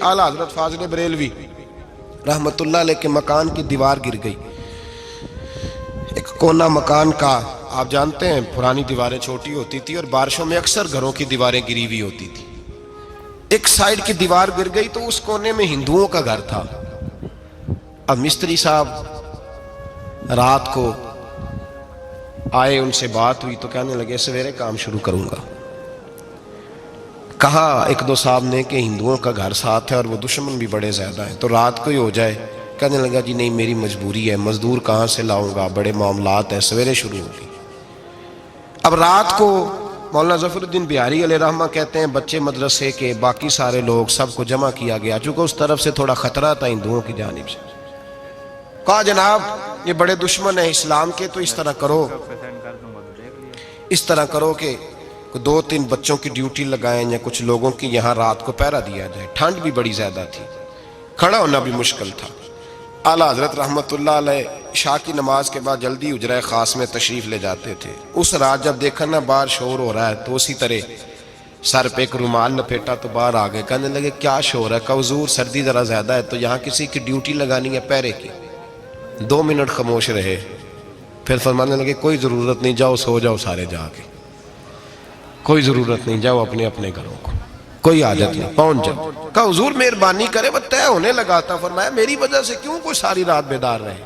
आला हजरत फाजिल बरेलवी रहमतुल्लाह अलैह के मकान की दीवार गिर गई। एक कोना मकान का, आप जानते हैं पुरानी दीवारें छोटी होती थी और बारिशों में अक्सर घरों की दीवारें गिरी हुई होती थी। एक साइड की दीवार गिर गई तो उस कोने में हिंदुओं का घर था। अब मिस्त्री साहब रात को आए, उनसे बात हुई तो कहने लगे सवेरे काम शुरू करूंगा। कहा एक दो साहब ने कि हिंदुओं का घर साथ है और वो दुश्मन भी बड़े ज्यादा हैं, तो रात को ही हो जाए। कहने लगा जी नहीं, मेरी मजबूरी है, मजदूर कहाँ से लाऊंगा, बड़े मामलात हैं, सवेरे शुरू होगी। अब रात को मौलाना जफरुद्दीन बिहारी अलैहि रहमा कहते हैं बच्चे मदरसे के बाकी सारे लोग सबको जमा किया गया, चूंकि उस तरफ से थोड़ा खतरा था हिंदुओं की जानिब से। कहा जनाब ये बड़े दुश्मन है इस्लाम के, तो इस तरह करो कि दो तीन बच्चों की ड्यूटी लगाएं या कुछ लोगों की यहाँ रात को पहरा दिया जाए। ठंड भी बड़ी ज्यादा थी, खड़ा होना भी मुश्किल था। आला हजरत रहमतुल्लाह अलैह शाह की नमाज के बाद जल्दी उजरा खास में तशरीफ ले जाते थे। उस रात जब देखा ना बाहर शोर हो रहा है तो उसी तरह सर पे एक रुमाल लपेटा तो बाहर आ गए। कहने लगे क्या शोर है? का हुजूर सर्दी जरा ज्यादा है तो यहाँ किसी की ड्यूटी लगानी है पहरे की। 2 मिनट खामोश रहे, फिर फरमाने लगे कोई जरूरत नहीं, जाओ सो जाओ सारे जाके, कोई जरूरत नहीं, जाओ अपने अपने घरों को, कोई आदत नहीं, पहुंच जाओ। कहा हुजूर मेहरबानी करे, वो तय होने लगा था। फरमाया मेरी वजह से क्यों कोई सारी रात बेदार रहे,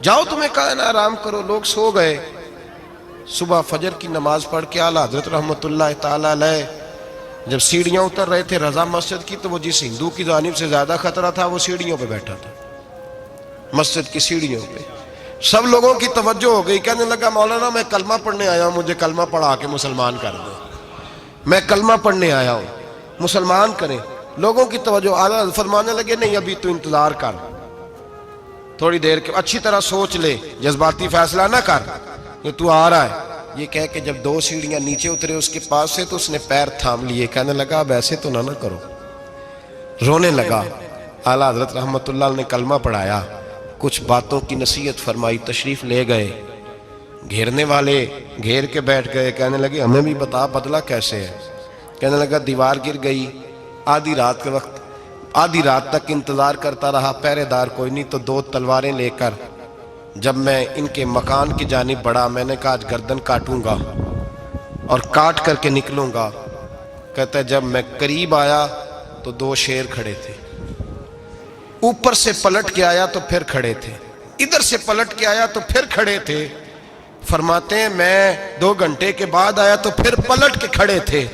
जाओ तुम्हें कहा ना आराम करो। लोग सो गए। सुबह फजर की नमाज पढ़ के आला हजरत रहमतुल्लाह ताला अलैह जब सीढ़ियां उतर रहे थे रजा मस्जिद की, तो वो जिस हिंदू की जानिब से ज्यादा खतरा था वो सीढ़ियों पे बैठा था, मस्जिद की सीढ़ियों पे। सब लोगों की तवज्जो हो गई। कहने लगा मौलाना मैं कलमा पढ़ने आया हूं, मुझे कलमा पढ़ा के मुसलमान कर दो, मैं कलमा पढ़ने आया हूं, मुसलमान करें। लोगों की तवज्जो। आला फरमाने लगे नहीं अभी तो इंतजार कर, थोड़ी देर के, अच्छी तरह सोच ले, जज्बाती फैसला ना कर कि तू आ रहा है। ये कह के जब 2 सीढ़ियां नीचे उतरे उसके पास से तो उसने पैर थाम लिए। कहने लगा अब ऐसे तो ना करो, रोने लगा। आला हजरत रहमतुल्लाह ने कलमा पढ़ाया, कुछ बातों की नसीहत फरमाई, तशरीफ ले गए। घेरने वाले घेर के बैठ गए। कहने लगे हमें भी बता बदला कैसे है। कहने लगा दीवार गिर गई, आधी रात के वक्त, आधी रात तक इंतजार करता रहा, पहरेदार कोई नहीं, तो 2 तलवारें लेकर जब मैं इनके मकान की जानिब बढ़ा, मैंने कहा आज गर्दन काटूंगा और काट करके निकलूंगा। कहता है जब मैं करीब आया तो 2 शेर खड़े थे, ऊपर से पलट के आया तो फिर खड़े थे, इधर से पलट के आया तो फिर खड़े थे। फरमाते हैं मैं 2 घंटे के बाद आया तो फिर पलट के खड़े थे।